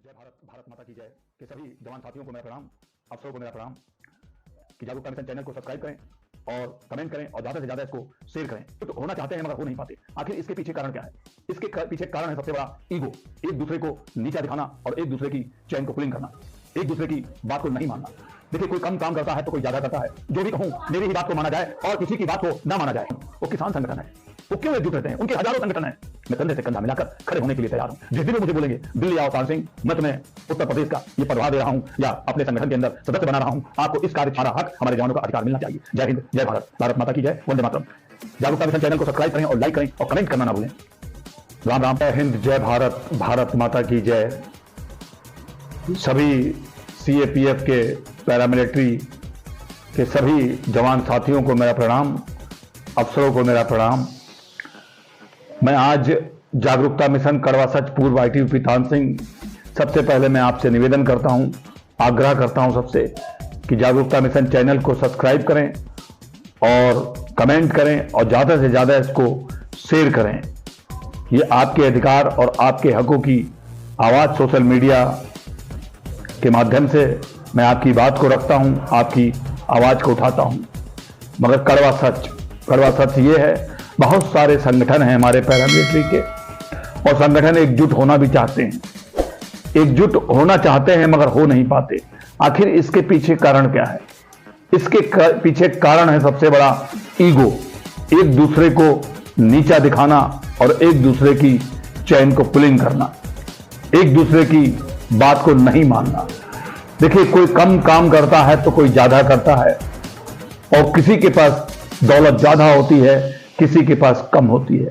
जय भारत, भारत माता की जय के सभी जवान साथियों को मेरा प्रणाम, अफसरों को मेरा प्रणाम कि जागरूकता मिशन चैनल को सब्सक्राइब करें और कमेंट करें और ज्यादा से ज्यादा इसको शेयर करें। तो होना चाहते हैं मगर हो नहीं पाते। आखिर इसके पीछे कारण क्या है? इसके पीछे कारण है सबसे बड़ा ईगो, एक दूसरे को नीचा दिखाना और एक दूसरे की चैन को पुलिंग करना, एक दूसरे की बात को नहीं मानना। देखिए, कोई कम काम करता है तो कोई ज्यादा करता है। जो भी कहूं मेरी ही बात को माना जाए और किसी की बात को ना माना जाए। वो किसान संगठन है, वो क्यों एकजुट रहते हैं? उनके हजारों संगठन है। मैं कंधे से कंधा मिलाकर खड़े होने के लिए तैयार हूं। जिस दिन मुझे बोलेंगे दिल्ली आओ तार सिंह, मैं तुम्हें उत्तर प्रदेश का ये पदभार दे रहा हूं या अपने संगठन के अंदर सदस्य बना रहा हूं। आपको इस कार्य का हक, हमारे जवानों का अधिकार मिलना चाहिए। जय हिंद, जय भारत, भारत माता की जय, वंदे मातरम। जागरूकता मिशन चैनल को सब्सक्राइब करें और लाइक करें और कमेंट करना ना भूलें। राम राम। जय हिंद, जय भारत, भारत माता की जय। सभी सीएपीएफ के पैरामिलिट्री के सभी जवान साथियों को मेरा प्रणाम, अफसरों को मेरा प्रणाम। मैं आज जागरूकता मिशन कड़वा सच पूर्व आईटीबीपी तान सिंह, सबसे पहले मैं आपसे निवेदन करता हूं, आग्रह करता हूं सबसे कि जागरूकता मिशन चैनल को सब्सक्राइब करें और कमेंट करें और ज़्यादा से ज़्यादा इसको शेयर करें। ये आपके अधिकार और आपके हकों की आवाज़ सोशल मीडिया के माध्यम से मैं आपकी बात को रखता हूं, आपकी आवाज़ को उठाता हूं। मगर कड़वा सच ये है, बहुत सारे संगठन हैं हमारे पैरामिलिट्री के और संगठन एकजुट होना भी चाहते हैं, एकजुट होना चाहते हैं मगर हो नहीं पाते। आखिर इसके पीछे कारण क्या है? इसके पीछे कारण है सबसे बड़ा ईगो, एक दूसरे को नीचा दिखाना और एक दूसरे की चैन को पुलिंग करना, एक दूसरे की बात को नहीं मानना। देखिए, कोई कम काम करता है तो कोई ज्यादा करता है और किसी के पास दौलत ज्यादा होती है, किसी के पास कम होती है।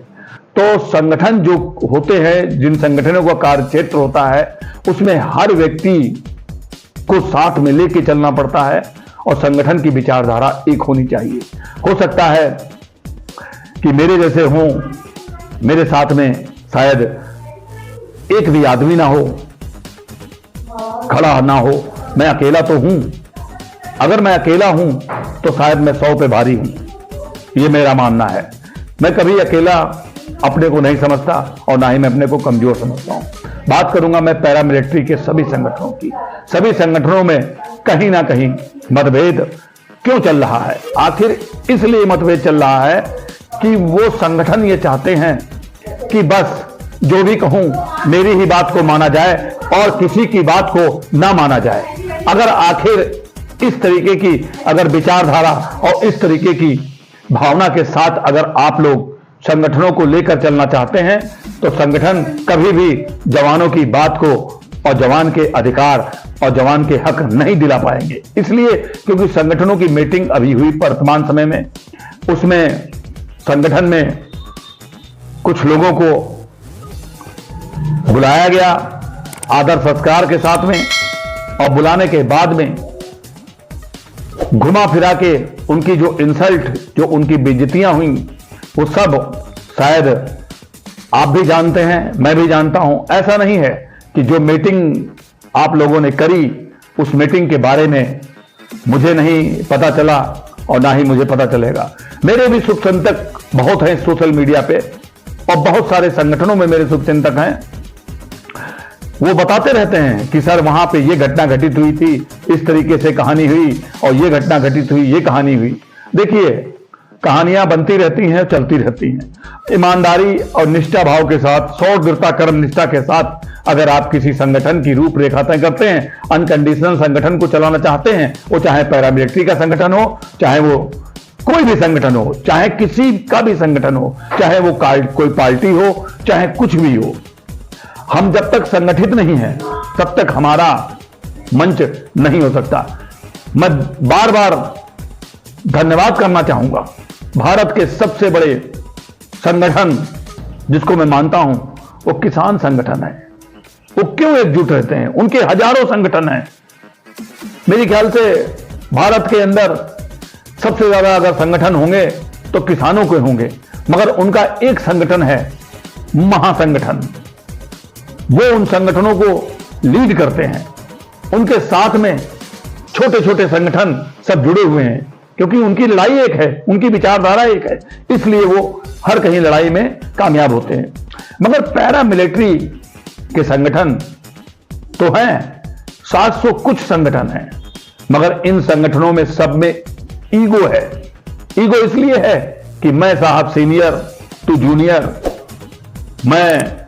तो संगठन जो होते हैं, जिन संगठनों का कार्य क्षेत्र होता है, उसमें हर व्यक्ति को साथ में लेके चलना पड़ता है और संगठन की विचारधारा एक होनी चाहिए। हो सकता है कि मेरे जैसे हों, मेरे साथ में शायद एक भी आदमी ना हो, खड़ा ना हो, मैं अकेला तो हूं। अगर मैं अकेला हूं तो शायद मैं 100 पे भारी हूं, ये मेरा मानना है। मैं कभी अकेला अपने को नहीं समझता और ना ही मैं अपने को कमजोर समझता हूं। बात करूंगा मैं पैरामिलिट्री के सभी संगठनों की। सभी संगठनों में कहीं ना कहीं मतभेद क्यों चल रहा है? आखिर इसलिए मतभेद चल रहा है कि वो संगठन ये चाहते हैं कि बस जो भी कहूं मेरी ही बात को माना जाए और किसी की बात को ना माना जाए। अगर आखिर इस तरीके की अगर विचारधारा और इस तरीके की भावना के साथ अगर आप लोग संगठनों को लेकर चलना चाहते हैं तो संगठन कभी भी जवानों की बात को और जवान के अधिकार और जवान के हक नहीं दिला पाएंगे। इसलिए क्योंकि संगठनों की मीटिंग अभी हुई वर्तमान समय में, उसमें संगठन में कुछ लोगों को बुलाया गया आदर सत्कार के साथ में और बुलाने के बाद में घुमा फिरा के उनकी जो इंसल्ट, जो उनकी बेइज्जतियां हुई, वो सब शायद आप भी जानते हैं, मैं भी जानता हूं। ऐसा नहीं है कि जो मीटिंग आप लोगों ने करी उस मीटिंग के बारे में मुझे नहीं पता चला और ना ही मुझे पता चलेगा। मेरे भी शुभचिंतक बहुत हैं सोशल मीडिया पे और बहुत सारे संगठनों में मेरे शुभचिंतक हैं। वो बताते रहते हैं कि सर वहां पे ये घटना घटित हुई थी, इस तरीके से कहानी हुई और ये घटना घटित हुई, ये कहानी हुई। देखिए, कहानियां बनती रहती हैं, चलती रहती हैं। ईमानदारी और निष्ठा भाव के साथ, सौदृढ़ता कर्म निष्ठा के साथ अगर आप किसी संगठन की रूपरेखा तय करते हैं, अनकंडीशनल संगठन को चलाना चाहते हैं, वो चाहे पैरामिलिट्री का संगठन हो, चाहे वो कोई भी संगठन हो, चाहे किसी का भी संगठन हो, चाहे वो कोई पार्टी हो, चाहे कुछ भी हो, हम जब तक संगठित नहीं हैं तब तक हमारा मंच नहीं हो सकता। मैं बार बार धन्यवाद करना चाहूंगा भारत के सबसे बड़े संगठन जिसको मैं मानता हूं वो किसान संगठन है। वो क्यों एकजुट रहते हैं? उनके हजारों संगठन हैं। मेरे ख्याल से भारत के अंदर सबसे ज्यादा अगर संगठन होंगे तो किसानों के होंगे, मगर उनका एक संगठन है महासंगठन। वो उन संगठनों को लीड करते हैं, उनके साथ में छोटे छोटे संगठन सब जुड़े हुए हैं क्योंकि उनकी लड़ाई एक है, उनकी विचारधारा एक है, इसलिए वो हर कहीं लड़ाई में कामयाब होते हैं। मगर पैरामिलिट्री के संगठन तो हैं, 700 कुछ संगठन हैं, मगर इन संगठनों में सब में ईगो है। ईगो इसलिए है कि मैं साहब सीनियर, तू जूनियर, मैं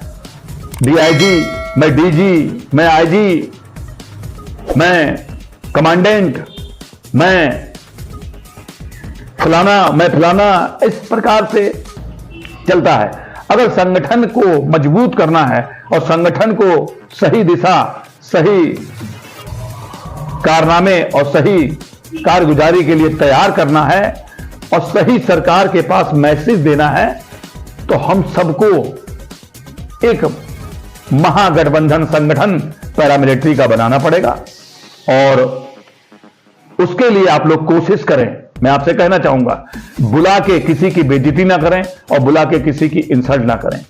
डीआईजी, मैं डीजी, मैं आईजी, मैं कमांडेंट, मैं फलाना, इस प्रकार से चलता है। अगर संगठन को मजबूत करना है और संगठन को सही दिशा, सही कारनामे और सही कारगुजारी के लिए तैयार करना है और सही सरकार के पास मैसेज देना है, तो हम सबको एक महागठबंधन संगठन पैरामिलिट्री का बनाना पड़ेगा। और उसके लिए आप लोग कोशिश करें। मैं आपसे कहना चाहूंगा, बुला के किसी की बेइज्जती ना करें और बुला के किसी की इंसल्ट ना करें।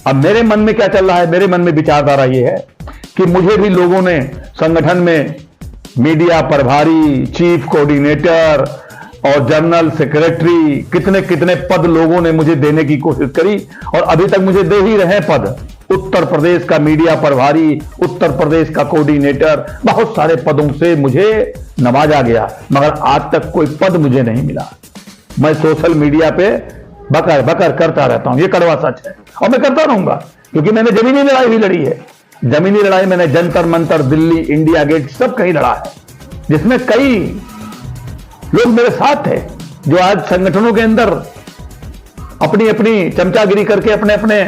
अब मेरे मन में क्या चल रहा है, मेरे मन में विचारधारा यह है कि मुझे भी लोगों ने संगठन में मीडिया प्रभारी, चीफ कोऑर्डिनेटर और जनरल सेक्रेटरी, कितने कितने पद लोगों ने मुझे देने की कोशिश करी और अभी तक मुझे दे ही रहे पद। उत्तर प्रदेश का मीडिया प्रभारी, उत्तर प्रदेश का कोऑर्डिनेटर, बहुत सारे पदों से मुझे नवाजा गया, मगर आज तक कोई पद मुझे नहीं मिला। मैं सोशल मीडिया पे बकर बकर करता रहता हूं, ये कड़वा सच है और मैं करता रहूंगा, क्योंकि मैंने जमीनी लड़ाई भी लड़ी है। जमीनी लड़ाई मैंने जंतर मंतर, दिल्ली, इंडिया गेट सब कहीं लड़ा है, जिसमें कई लोग मेरे साथ थे जो आज संगठनों के अंदर अपनी अपनी चमचागिरी करके अपने अपने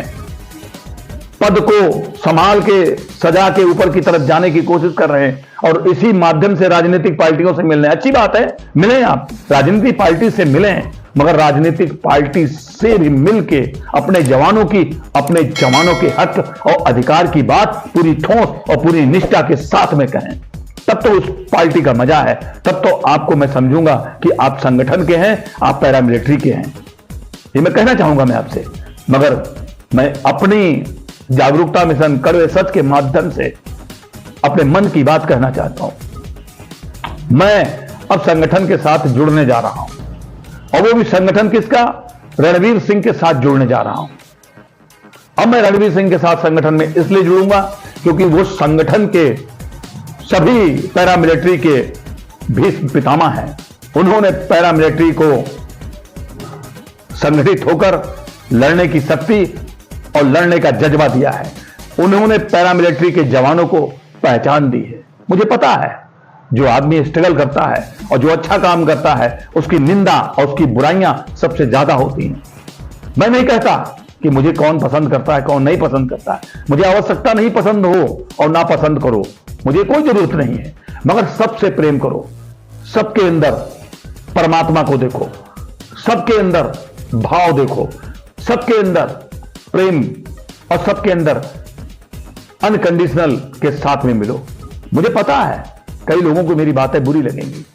पद को संभाल के सजा के ऊपर की तरफ जाने की कोशिश कर रहे हैं और इसी माध्यम से राजनीतिक पार्टियों से मिलने। अच्छी बात है, मिलें, आप राजनीतिक पार्टी से मिलें, मगर राजनीतिक पार्टी से भी मिलके अपने जवानों के हक और अधिकार की बात पूरी ठोस और पूरी निष्ठा के साथ में कहें, तब तो उस पार्टी का मजा है। तब तो आपको मैं समझूंगा कि आप संगठन के हैं, आप पैरामिलिट्री के हैं। ये मैं कहना चाहूंगा मैं आपसे, मगर मैं अपनी जागरूकता मिशन कड़वे सच के माध्यम से अपने मन की बात कहना चाहता हूं। मैं अब संगठन के साथ जुड़ने जा रहा हूं और वो भी संगठन किसका, रणवीर सिंह के साथ जुड़ने जा रहा हूं। अब मैं रणवीर सिंह के साथ संगठन में इसलिए जुड़ूंगा क्योंकि वो संगठन के सभी पैरामिलिट्री के भीष्म पितामह हैं। उन्होंने पैरामिलिट्री को संगठित होकर लड़ने की शक्ति और लड़ने का जज्बा दिया है। उन्होंने पैरामिलिट्री के जवानों को पहचान दी है। मुझे पता है, जो आदमी स्ट्रगल करता है और जो अच्छा काम करता है, उसकी निंदा और उसकी बुराइयां सबसे ज्यादा होती हैं। मैं नहीं कहता कि मुझे कौन पसंद करता है, कौन नहीं पसंद करता है। मुझे आवश्यकता नहीं पसंद हो और ना पसंद करो, मुझे कोई जरूरत नहीं है, मगर सबसे प्रेम करो, सबके अंदर परमात्मा को देखो, सबके अंदर भाव देखो, सबके अंदर प्रेम और सबके अंदर अनकंडीशनल के साथ में मिलो। मुझे पता है कई लोगों को मेरी बातें बुरी लगेंगी,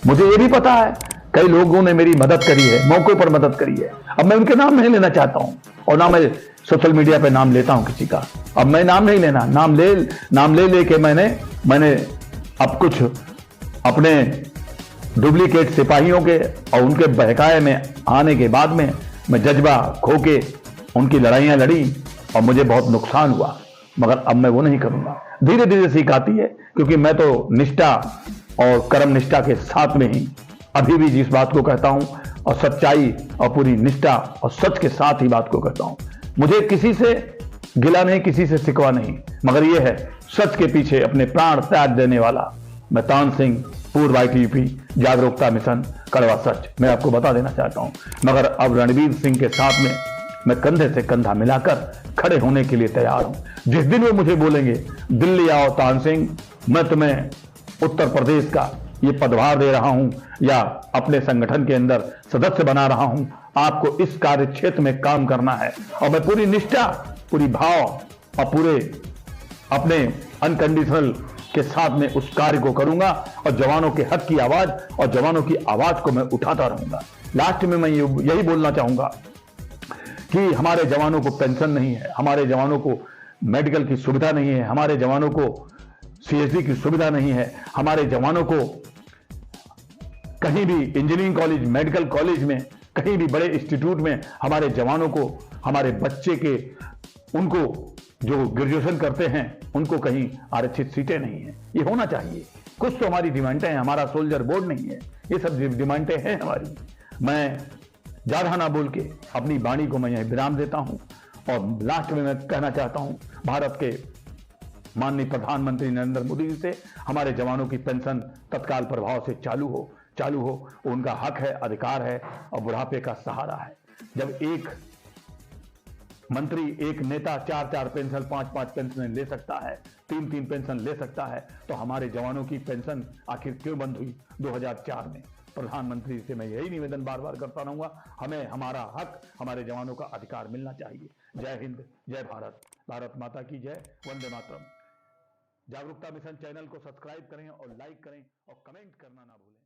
मुझे यह भी पता है कई लोगों ने मेरी मदद करी है, मौके पर मदद करी है। अब मैं उनके नाम नहीं लेना चाहता हूं और ना मैं सोशल मीडिया पे नाम लेता हूं किसी का। अब मैं नाम नहीं लेना, नाम ले लेके मैंने अब कुछ अपने डुप्लीकेट सिपाहियों के और उनके बहकाए में आने के बाद में मैं जज्बा खो के उनकी लड़ाइयां लड़ी और मुझे बहुत नुकसान हुआ, मगर अब मैं वो नहीं करूंगा। धीरे धीरे सीख आती है, क्योंकि मैं तो निष्ठा और कर्म निष्ठा के साथ में ही अभी भी जिस बात को कहता हूं और सच्चाई और पूरी निष्ठा और सच के साथ ही बात को कहता हूं। मुझे किसी से गिला नहीं, किसी से शिकवा नहीं, मगर यह है सच के पीछे अपने प्राण त्याग देने वाला मैं तान सिंह, पूर्व ITBP जागरूकता मिशन कड़वा सच, मैं आपको बता देना चाहता हूं। मगर अब रणवीर सिंह के साथ में मैं कंधे से कंधा मिलाकर खड़े होने के लिए तैयार हूं। जिस दिन वो मुझे बोलेंगे दिल्ली आओ तान सिंह, मैं तुम्हें उत्तर प्रदेश का ये पदभार दे रहा हूं या अपने संगठन के अंदर सदस्य बना रहा हूं, आपको इस कार्य क्षेत्र में काम करना है और मैं पूरी निष्ठा, पूरी भाव और पूरे अपने अनकंडीशनल के साथ में उस कार्य को करूंगा और जवानों के हक की आवाज और जवानों की आवाज को मैं उठाता रहूंगा। लास्ट में मैं यही बोलना चाहूंगा कि हमारे जवानों को पेंशन नहीं है, हमारे जवानों को मेडिकल की सुविधा नहीं है, हमारे जवानों को CSD की सुविधा नहीं है, हमारे जवानों को कहीं भी इंजीनियरिंग कॉलेज, मेडिकल कॉलेज में, कहीं भी बड़े इंस्टीट्यूट में हमारे जवानों को, हमारे बच्चे के उनको जो ग्रेजुएशन करते हैं उनको कहीं आरक्षित सीटें नहीं है। ये होना चाहिए। कुछ तो हमारी डिमांडें हैं, हमारा सोल्जर बोर्ड नहीं है, ये सब डिमांडें हैं हमारी। मैं ज्यादा ना बोल के अपनी वाणी को मैं यहीं विराम देता हूं और लास्ट में मैं कहना चाहता हूं, भारत के माननीय प्रधानमंत्री नरेंद्र मोदी जी से हमारे जवानों की पेंशन तत्काल प्रभाव से चालू हो, उनका हक है, अधिकार है और बुढ़ापे का सहारा है। जब एक मंत्री, एक नेता 4-4 पेंशन, 5-5 पेंशन ले सकता है, 3-3 पेंशन ले सकता है, तो हमारे जवानों की पेंशन आखिर क्यों बंद हुई 2004 में? प्रधानमंत्री से मैं यही निवेदन बार बार करता रहूंगा, हमें हमारा हक, हमारे जवानों का अधिकार मिलना चाहिए। जय हिंद, जय भारत, भारत माता की जय, वंदे मातरम। जागरूकता मिशन चैनल को सब्सक्राइब करें और लाइक करें और कमेंट करना ना भूलें।